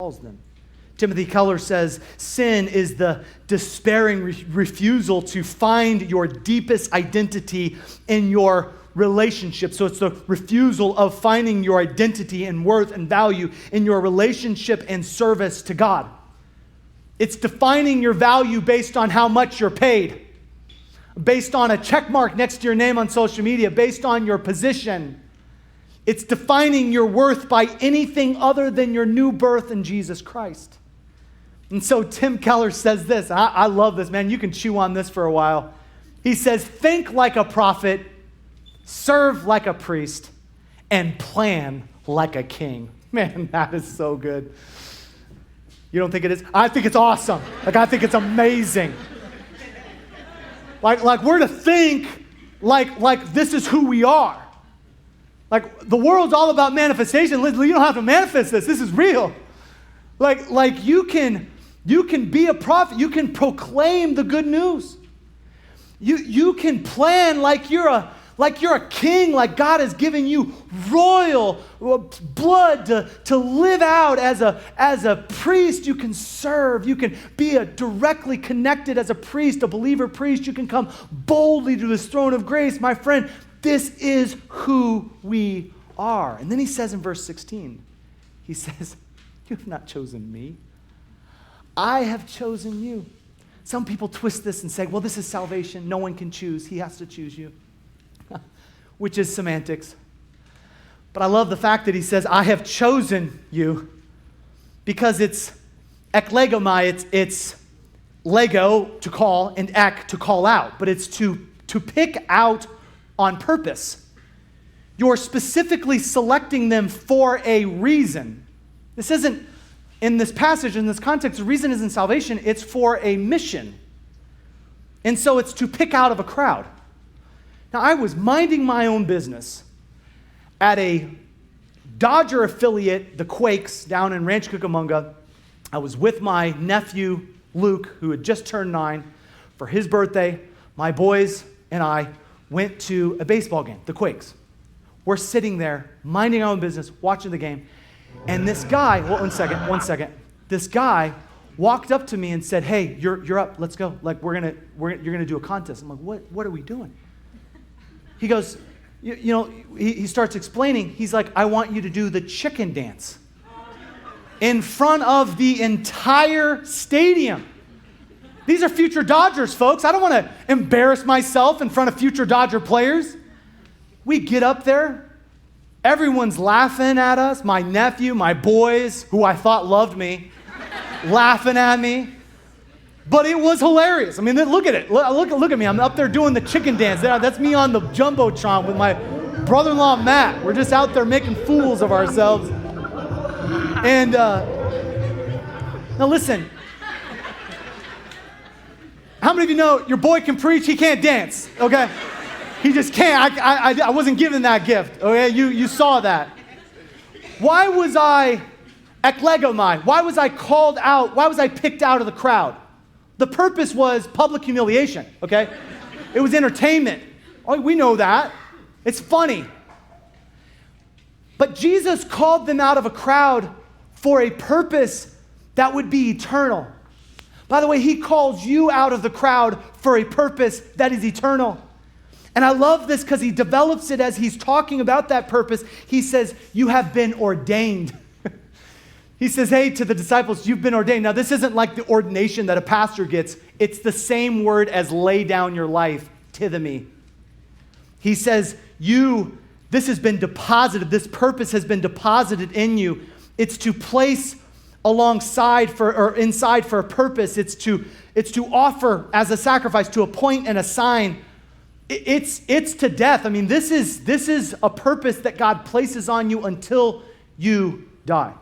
calls them. Timothy Keller says, sin is the despairing refusal to find your deepest identity in your relationship. So it's the refusal of finding your identity and worth and value in your relationship and service to God. It's defining your value based on how much you're paid, based on a check mark next to your name on social media, based on your position. It's defining your worth by anything other than your new birth in Jesus Christ. And so Tim Keller says this, I love this, man. You can chew on this for a while. He says, think like a prophet, serve like a priest, and plan like a king. Man, that is so good. You don't think it is? I think it's awesome. I think it's amazing. Like we're to think like this is who we are. Like the world's all about manifestation. You don't have to manifest this. This is real. Like you can be a prophet. You can proclaim the good news. You can plan like you're a king, like God has given you royal blood to live out as a priest. You can serve. You can be directly connected as a priest, a believer priest. You can come boldly to this throne of grace. My friend, this is who we are. And then he says in verse 16, he says, you have not chosen me. I have chosen you. Some people twist this and say, well, this is salvation. No one can choose. He has to choose you, which is semantics. But I love the fact that he says, I have chosen you, because it's eklegomai, it's lego to call and ek to call out, but it's to pick out on purpose. You're specifically selecting them for a reason. This isn't, in this passage, in this context, the reason isn't salvation, it's for a mission. And so it's to pick out of a crowd. Now, I was minding my own business at a Dodger affiliate, the Quakes, down in Rancho Cucamonga. I was with my nephew, Luke, who had just turned 9. For his birthday, my boys and I went to a baseball game, the Quakes. We're sitting there, minding our own business, watching the game. And this guy, one second. This guy walked up to me and said, hey, you're up, let's go. Like, you're gonna do a contest. I'm like, what are we doing? He goes, he starts explaining. He's like, I want you to do the chicken dance in front of the entire stadium. These are future Dodgers, folks. I don't want to embarrass myself in front of future Dodger players. We get up there. Everyone's laughing at us. My nephew, my boys, who I thought loved me, laughing at me. But it was hilarious. I mean, look at it. Look at me. I'm up there doing the chicken dance. That's me on the Jumbotron with my brother-in-law, Matt. We're just out there making fools of ourselves. And now listen. How many of you know your boy can preach, he can't dance, okay? He just can't. I wasn't given that gift, okay? You saw that. Why was I eklegomai? Why was I called out? Why was I picked out of the crowd? The purpose was public humiliation, okay? It was entertainment. Oh, we know that. It's funny. But Jesus called them out of a crowd for a purpose that would be eternal. By the way, he calls you out of the crowd for a purpose that is eternal. And I love this because he develops it as he's talking about that purpose. He says, you have been ordained. He says, hey, to the disciples, you've been ordained. Now, this isn't like the ordination that a pastor gets. It's the same word as lay down your life, tithemi. He says, this has been deposited. This purpose has been deposited in you. It's to place inside for a purpose. It's to offer as a sacrifice, to appoint and assign. It's to death. I mean, this is a purpose that God places on you until you die.